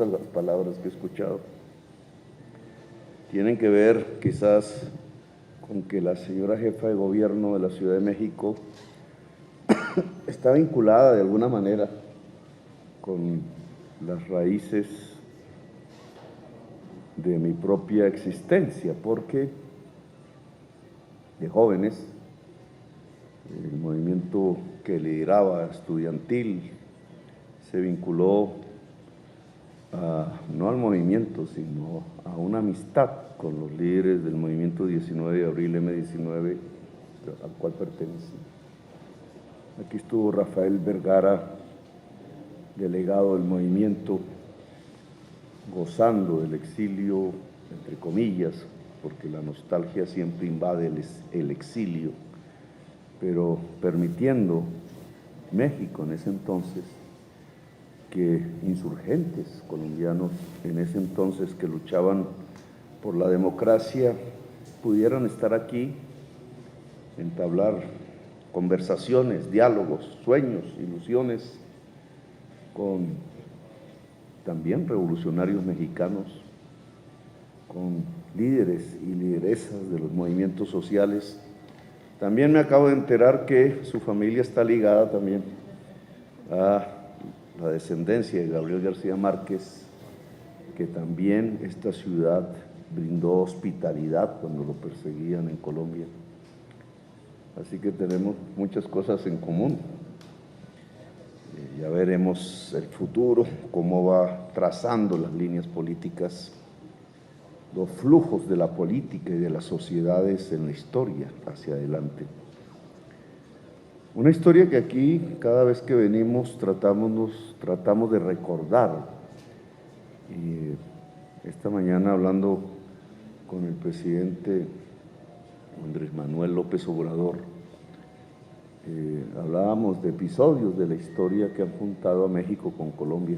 curiosas las palabras que he escuchado. Tienen que ver quizás con que la señora jefa de gobierno de la Ciudad de México está vinculada de alguna manera con las raíces de mi propia existencia, porque de jóvenes, el movimiento que lideraba estudiantil se vinculó no al movimiento, sino a una amistad con los líderes del movimiento 19 de abril M19, al cual pertenece. Aquí estuvo Rafael Vergara, delegado del movimiento, gozando del exilio, entre comillas, porque la nostalgia siempre invade el exilio, pero permitiendo México en ese entonces que insurgentes colombianos en ese entonces que luchaban por la democracia pudieran estar aquí, entablar conversaciones, diálogos, sueños, ilusiones con también revolucionarios mexicanos, con líderes y lideresas de los movimientos sociales. También me acabo de enterar que su familia está ligada también a la descendencia de Gabriel García Márquez, que también esta ciudad brindó hospitalidad cuando lo perseguían en Colombia. Así que tenemos muchas cosas en común. Ya veremos el futuro, cómo va trazando las líneas políticas, los flujos de la política y de las sociedades en la historia hacia adelante. Una historia que aquí, cada vez que venimos, tratamos de recordar. Y esta mañana, hablando con el presidente Andrés Manuel López Obrador, hablábamos de episodios de la historia que han juntado a México con Colombia.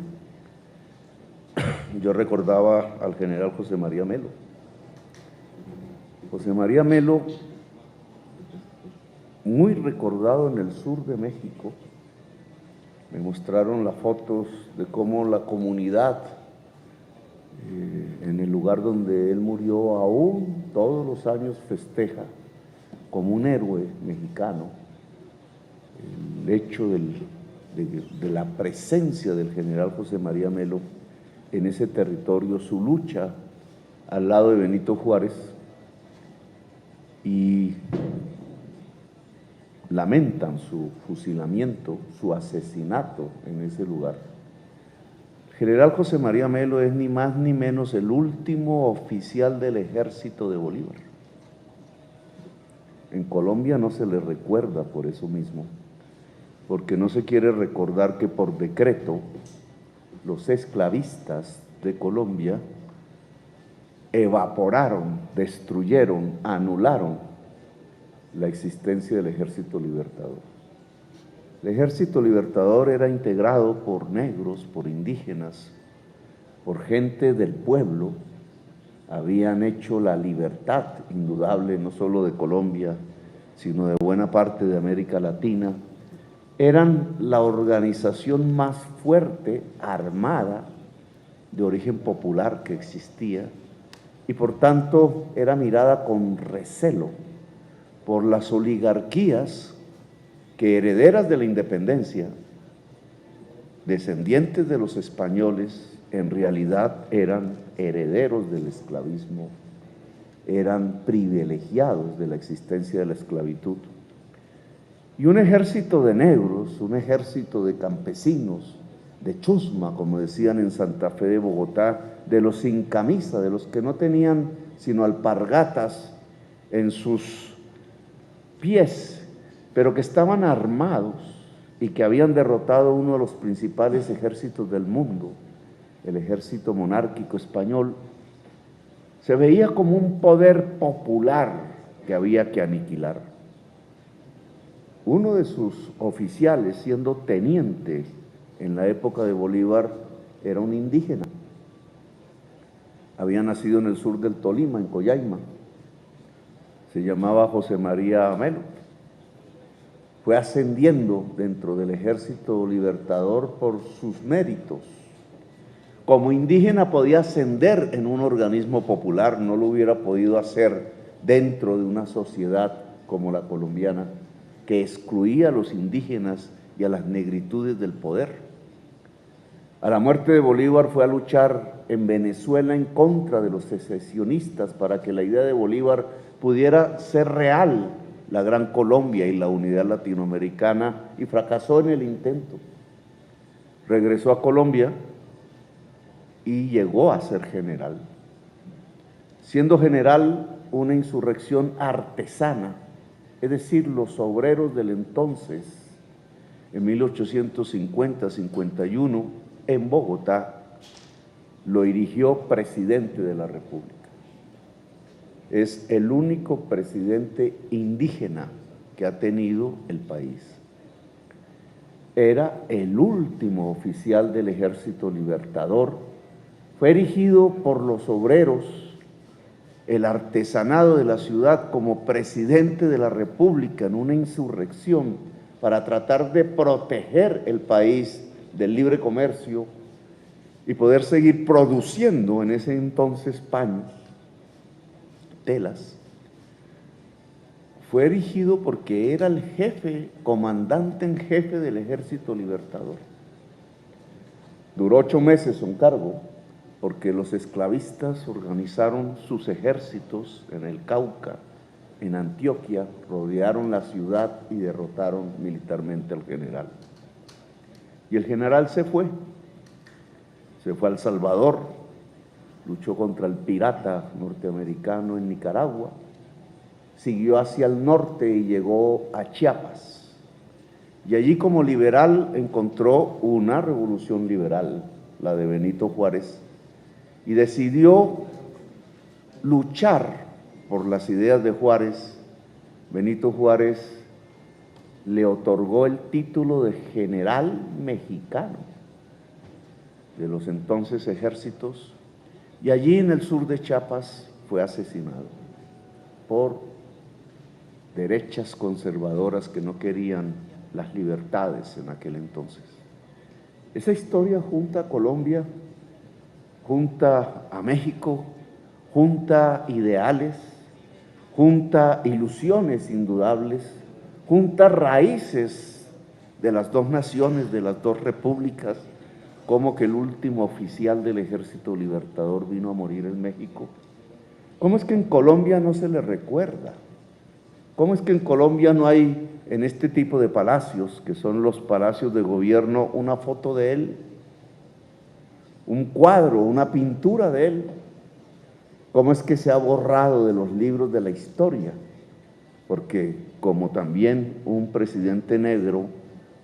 Yo recordaba al general José María Melo. José María Melo, muy recordado en el sur de México. Me mostraron las fotos de cómo la comunidad en el lugar donde él murió aún todos los años festeja como un héroe mexicano el hecho de la presencia del general José María Melo en ese territorio, su lucha al lado de Benito Juárez, y lamentan su fusilamiento, su asesinato en ese lugar. El general José María Melo es ni más ni menos el último oficial del ejército de Bolívar. En Colombia no se le recuerda por eso mismo, porque no se quiere recordar que por decreto los esclavistas de Colombia evaporaron, destruyeron, anularon la existencia del Ejército Libertador. El Ejército Libertador era integrado por negros, por indígenas, por gente del pueblo. Habían hecho la libertad indudable, no solo de Colombia, sino de buena parte de América Latina. Eran la organización más fuerte, armada, de origen popular que existía, y por tanto era mirada con recelo por las oligarquías que, herederas de la independencia, descendientes de los españoles, en realidad eran herederos del esclavismo, eran privilegiados de la existencia de la esclavitud. Y un ejército de negros, un ejército de campesinos, de chusma, como decían en Santa Fe de Bogotá, de los sin camisa, de los que no tenían sino alpargatas en sus pies, pero que estaban armados y que habían derrotado uno de los principales ejércitos del mundo, el ejército monárquico español. Se veía como un poder popular que había que aniquilar. Uno de sus oficiales, siendo teniente en la época de Bolívar, era un indígena. Había nacido en el sur del Tolima, en Coyaima. Se llamaba José María Melo. Fue ascendiendo dentro del Ejército Libertador por sus méritos. como indígena podía ascender en un organismo popular, no lo hubiera podido hacer dentro de una sociedad como la colombiana, que excluía a los indígenas y a las negritudes del poder. A la muerte de Bolívar fue a luchar en Venezuela en contra de los secesionistas para que la idea de Bolívar pudiera ser real, la Gran Colombia y la unidad latinoamericana, y fracasó en el intento. Regresó a Colombia y llegó a ser general. Siendo general, una insurrección artesana, es decir, los obreros del entonces, en 1850-51, en Bogotá, lo erigió presidente de la República. Es el único presidente indígena que ha tenido el país. Era el último oficial del Ejército Libertador, fue erigido por los obreros, el artesanado de la ciudad, como presidente de la República en una insurrección para tratar de proteger el país del libre comercio y poder seguir produciendo en ese entonces paños, telas. Fue erigido porque era el jefe, comandante en jefe del Ejército Libertador. Duró 8 meses su cargo, porque los esclavistas organizaron sus ejércitos en el Cauca, en Antioquia, rodearon la ciudad y derrotaron militarmente al general. Y el general se fue a El Salvador, luchó contra el pirata norteamericano en Nicaragua, siguió hacia el norte y llegó a Chiapas. Y allí como liberal encontró una revolución liberal, la de Benito Juárez, y decidió luchar por las ideas de Juárez. Benito Juárez le otorgó el título de general mexicano de los entonces ejércitos, y allí en el sur de Chiapas fue asesinado por derechas conservadoras que no querían las libertades en aquel entonces. Esa historia junta a Colombia, junta a México, junta ideales, junta ilusiones indudables, junta raíces de las dos naciones, de las dos repúblicas, como que el último oficial del Ejército Libertador vino a morir en México. ¿Cómo es que en Colombia no se le recuerda? ¿Cómo es que en Colombia no hay, en este tipo de palacios, que son los palacios de gobierno, una foto de él, un cuadro, una pintura de él? ¿Cómo es que se ha borrado de los libros de la historia? Porque como también un presidente negro,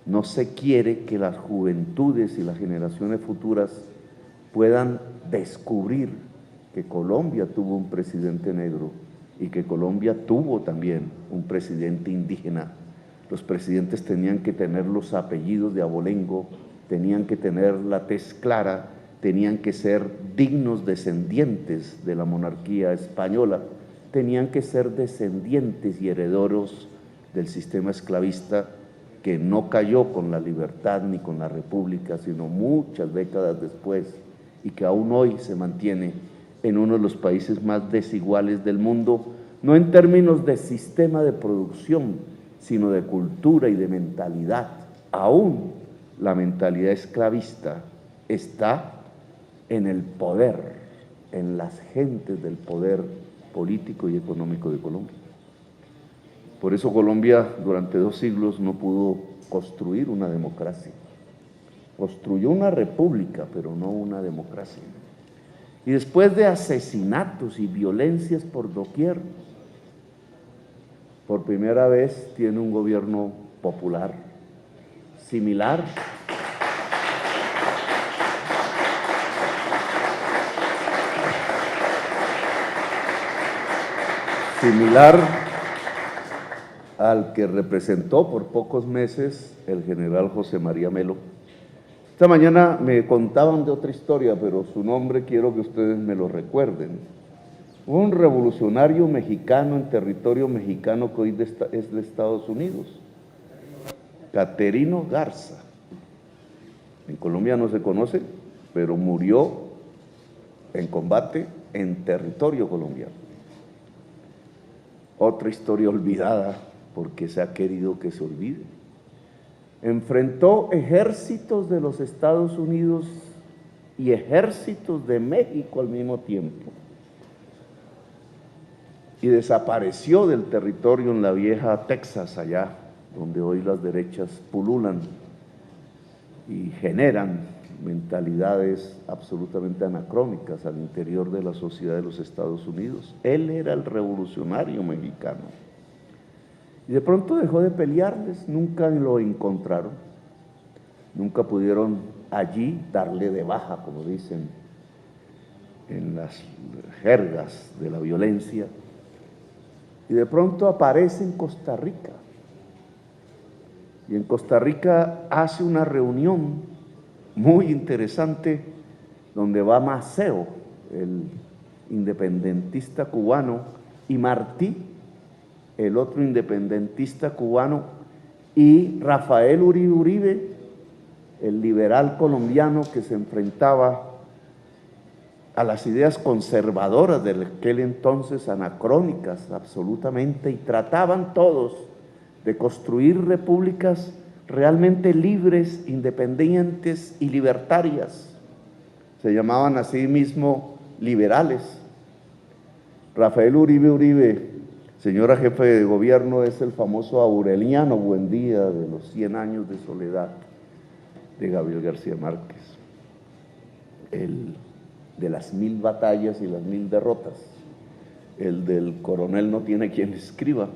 no se quiere que las juventudes y las generaciones futuras puedan descubrir que Colombia tuvo un presidente negro y que Colombia tuvo también un presidente indígena. Los presidentes tenían que tener los apellidos de abolengo, tenían que tener la tez clara, tenían que ser dignos descendientes de la monarquía española, tenían que ser descendientes y herederos del sistema esclavista, que no cayó con la libertad ni con la república, sino muchas décadas después, y que aún hoy se mantiene en uno de los países más desiguales del mundo, no en términos de sistema de producción, sino de cultura y de mentalidad. Aún la mentalidad esclavista está en el poder, en las gentes del poder político y económico de Colombia. Por eso Colombia durante 2 siglos no pudo construir una democracia. Construyó una república, pero no una democracia. Y después de asesinatos y violencias por doquier, por primera vez tiene un gobierno popular similar al que representó por pocos meses el general José María Melo. Esta mañana me contaban de otra historia, pero su nombre quiero que ustedes me lo recuerden. Un revolucionario mexicano en territorio mexicano que hoy es de Estados Unidos, Caterino Garza. En Colombia no se conoce, pero murió en combate en territorio colombiano. Otra historia olvidada porque se ha querido que se olvide. Enfrentó ejércitos de los Estados Unidos y ejércitos de México al mismo tiempo. Y desapareció del territorio en la vieja Texas, allá donde hoy las derechas pululan y generan mentalidades absolutamente anacrónicas al interior de la sociedad de los Estados Unidos. Él era el revolucionario mexicano. Y de pronto dejó de pelearles, nunca lo encontraron, nunca pudieron allí darle de baja, como dicen en las jergas de la violencia. Y de pronto aparece en Costa Rica. Y en Costa Rica hace una reunión muy interesante donde va Maceo, el independentista cubano, y Martí, el otro independentista cubano, y Rafael Uribe Uribe, el liberal colombiano que se enfrentaba a las ideas conservadoras de aquel entonces, anacrónicas absolutamente, y trataban todos de construir repúblicas realmente libres, independientes y libertarias. Se llamaban a sí mismos liberales. Rafael Uribe Uribe, señora jefe de gobierno, es el famoso Aureliano Buendía de los 100 años de soledad de Gabriel García Márquez, el de las 1000 batallas y las 1000 derrotas, el del coronel no tiene quien escriba.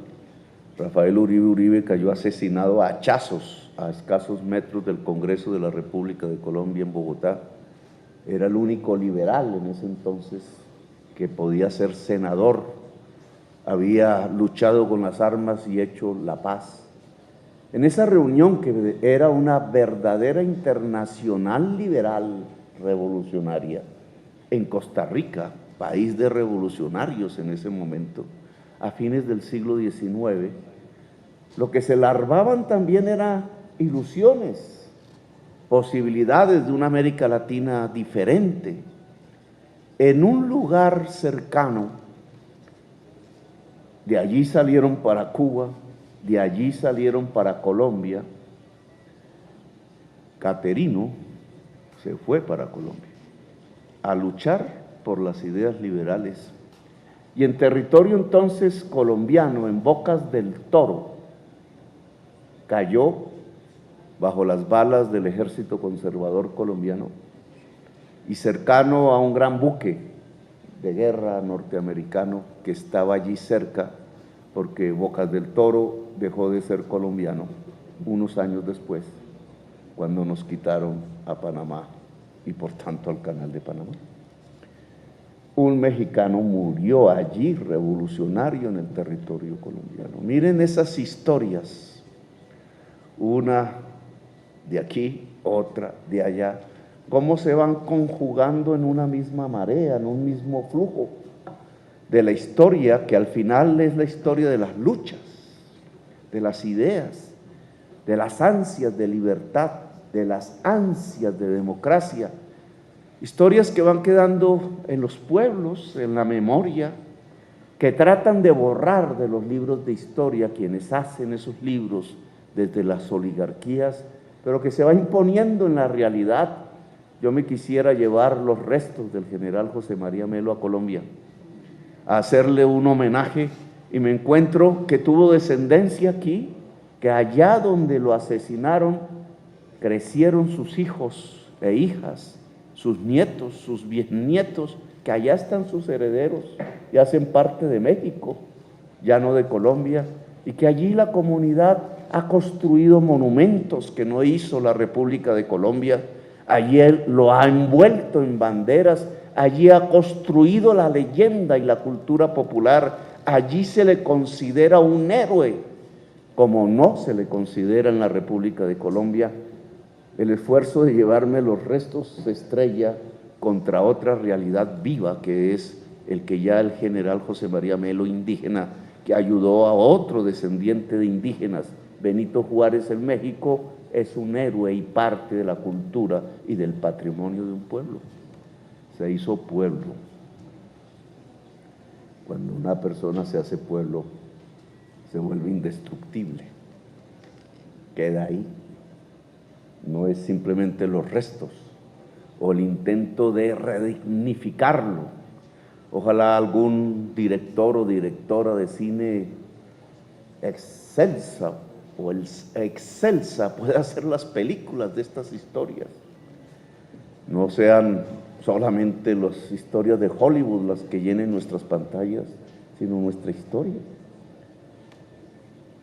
Rafael Uribe Uribe cayó asesinado a hachazos a escasos metros del Congreso de la República de Colombia en Bogotá. Era el único liberal en ese entonces que podía ser senador. Había luchado con las armas y hecho la paz. En esa reunión, que era una verdadera internacional liberal revolucionaria, en Costa Rica, país de revolucionarios en ese momento, a fines del siglo XIX, lo que se larvaban también eran ilusiones, posibilidades de una América Latina diferente. En un lugar cercano, de allí salieron para Cuba, de allí salieron para Colombia. Caterino se fue para Colombia a luchar por las ideas liberales. Y en territorio entonces colombiano, en Bocas del Toro, cayó bajo las balas del ejército conservador colombiano y cercano a un gran buque de guerra norteamericano que estaba allí cerca, porque Bocas del Toro dejó de ser colombiano unos años después, cuando nos quitaron a Panamá y por tanto al Canal de Panamá. Un mexicano murió allí, revolucionario en el territorio colombiano. Miren esas historias, una de aquí, otra de allá, cómo se van conjugando en una misma marea, en un mismo flujo de la historia, que al final es la historia de las luchas, de las ideas, de las ansias de libertad, de las ansias de democracia. Historias que van quedando en los pueblos, en la memoria, que tratan de borrar de los libros de historia quienes hacen esos libros desde las oligarquías, pero que se va imponiendo en la realidad. Yo me quisiera llevar los restos del general José María Melo a Colombia, a hacerle un homenaje, y me encuentro que tuvo descendencia aquí, que allá donde lo asesinaron crecieron sus hijos e hijas, sus nietos, sus bisnietos, que allá están sus herederos y hacen parte de México, ya no de Colombia, y que allí la comunidad ha construido monumentos que no hizo la República de Colombia. Allí él lo ha envuelto en banderas, allí ha construido la leyenda y la cultura popular, allí se le considera un héroe, como no se le considera en la República de Colombia. El esfuerzo de llevarme los restos se estrella contra otra realidad viva, que es el que ya el general José María Melo, indígena, que ayudó a otro descendiente de indígenas Benito Juárez en México es un héroe y parte de la cultura y del patrimonio de un pueblo. Se hizo pueblo. Cuando una persona se hace pueblo, se vuelve indestructible. Queda ahí. No es simplemente los restos o el intento de redignificarlo. Ojalá algún director o directora de cine excelsa pueda hacer las películas de estas historias. No sean solamente las historias de Hollywood las que llenen nuestras pantallas, sino nuestra historia.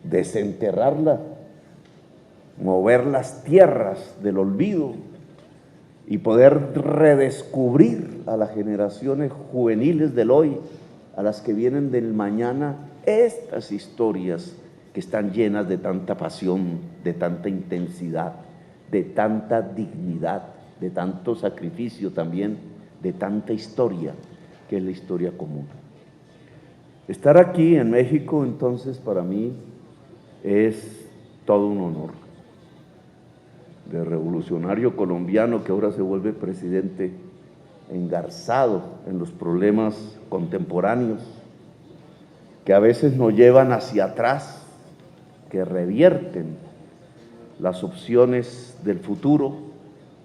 Desenterrarla, mover las tierras del olvido y poder redescubrir a las generaciones juveniles del hoy, a las que vienen del mañana, estas historias que están llenas de tanta pasión, de tanta intensidad, de tanta dignidad, de tanto sacrificio también, de tanta historia, que es la historia común. Estar aquí en México, entonces, para mí es todo un honor. De revolucionario colombiano que ahora se vuelve presidente, engarzado en los problemas contemporáneos, que a veces nos llevan hacia atrás, que revierten las opciones del futuro,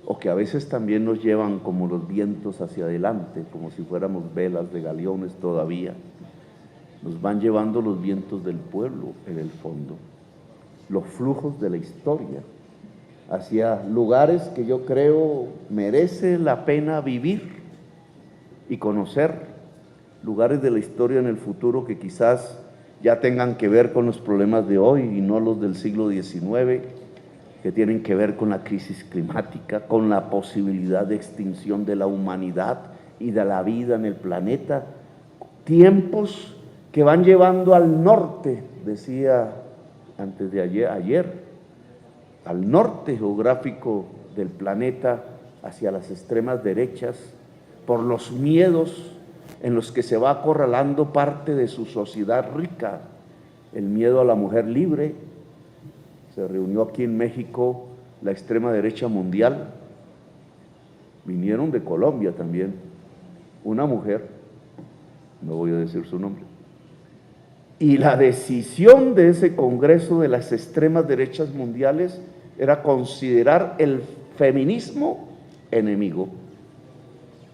o que a veces también nos llevan como los vientos hacia adelante, como si fuéramos velas de galeones todavía. Nos van llevando los vientos del pueblo en el fondo, los flujos de la historia, hacia lugares que yo creo merece la pena vivir y conocer, lugares de la historia en el futuro que quizás ya tengan que ver con los problemas de hoy y no los del siglo XIX, que tienen que ver con la crisis climática, con la posibilidad de extinción de la humanidad y de la vida en el planeta, tiempos que van llevando al norte, decía antes de ayer, al norte geográfico del planeta, hacia las extremas derechas, por los miedos en los que se va acorralando parte de su sociedad rica, el miedo a la mujer libre. Se reunió aquí en México la extrema derecha mundial, vinieron de Colombia también, una mujer, no voy a decir su nombre, y la decisión de ese Congreso de las extremas derechas mundiales era considerar el feminismo enemigo,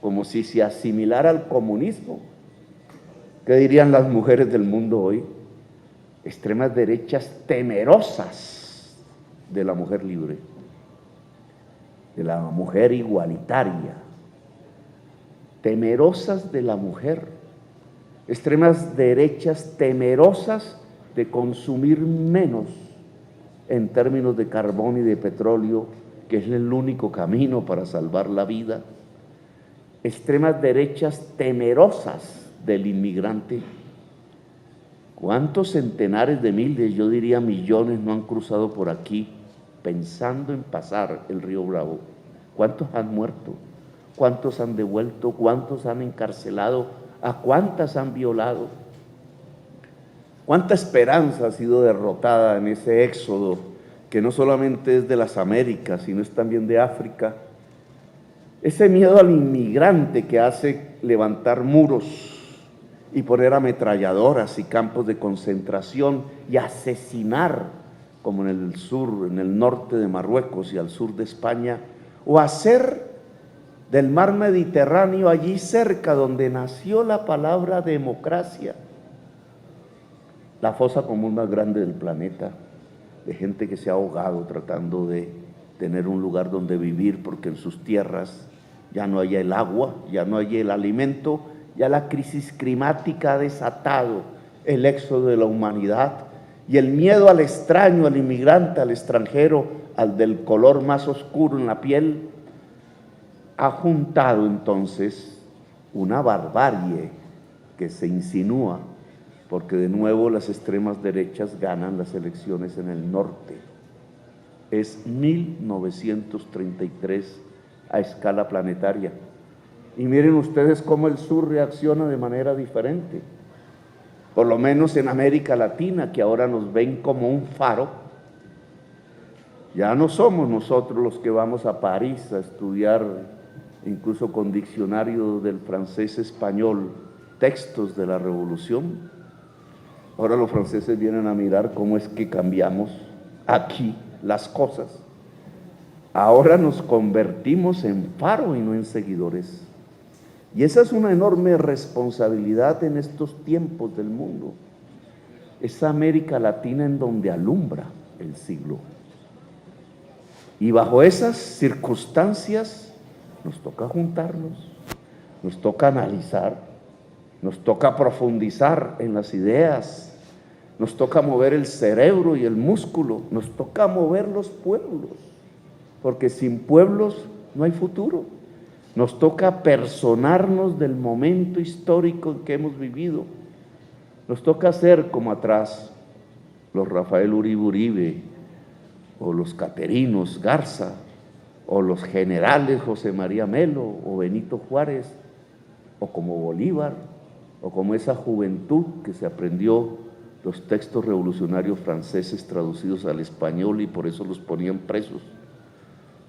como si se asimilara al comunismo. ¿Qué dirían las mujeres del mundo hoy? Extremas derechas temerosas de la mujer libre, de la mujer igualitaria, temerosas de la mujer, extremas derechas temerosas de consumir menos en términos de carbón y de petróleo, que es el único camino para salvar la vida, extremas derechas temerosas del inmigrante. ¿Cuántos centenares de miles, yo diría millones, no han cruzado por aquí pensando en pasar el río Bravo? ¿Cuántos han muerto? ¿Cuántos han devuelto? ¿Cuántos han encarcelado? ¿A cuántas han violado? ¿Cuánta esperanza ha sido derrotada en ese éxodo que no solamente es de las Américas, sino es también de África? Ese miedo al inmigrante que hace levantar muros y poner ametralladoras y campos de concentración y asesinar, como en el sur, en el norte de Marruecos y al sur de España, o hacer del mar Mediterráneo, allí cerca donde nació la palabra democracia, la fosa común más grande del planeta, de gente que se ha ahogado tratando de tener un lugar donde vivir porque en sus tierras ya no hay el agua, ya no hay el alimento, ya la crisis climática ha desatado el éxodo de la humanidad y el miedo al extraño, al inmigrante, al extranjero, al del color más oscuro en la piel, ha juntado entonces una barbarie que se insinúa, porque de nuevo las extremas derechas ganan las elecciones en el norte. Es 1933 a escala planetaria. Y miren ustedes cómo el sur reacciona de manera diferente. Por lo menos en América Latina, que ahora nos ven como un faro, Ya no somos nosotros los que vamos a París a estudiar, incluso con diccionario del francés español, textos de la Revolución. Ahora los franceses vienen a mirar cómo es que cambiamos aquí las cosas. Ahora nos convertimos en faro y no en seguidores. Y esa es una enorme responsabilidad en estos tiempos del mundo. Es América Latina en donde alumbra el siglo. Y bajo esas circunstancias nos toca juntarnos, nos toca analizar, nos toca profundizar en las ideas, nos toca mover el cerebro y el músculo, nos toca mover los pueblos, porque sin pueblos no hay futuro. Nos toca personarnos del momento histórico en que hemos vivido. Nos toca ser como atrás los Rafael Uribe Uribe, o los Caterinos Garza, o los generales José María Melo, o Benito Juárez, o como Bolívar, o como esa juventud que se aprendió los textos revolucionarios franceses traducidos al español y por eso los ponían presos.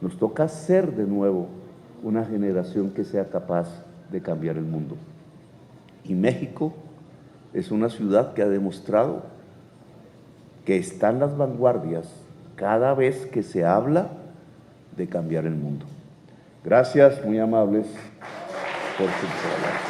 Nos toca ser de nuevo una generación que sea capaz de cambiar el mundo. Y México es una ciudad que ha demostrado que está en las vanguardias cada vez que se habla de cambiar el mundo. Gracias, muy amables por su palabra.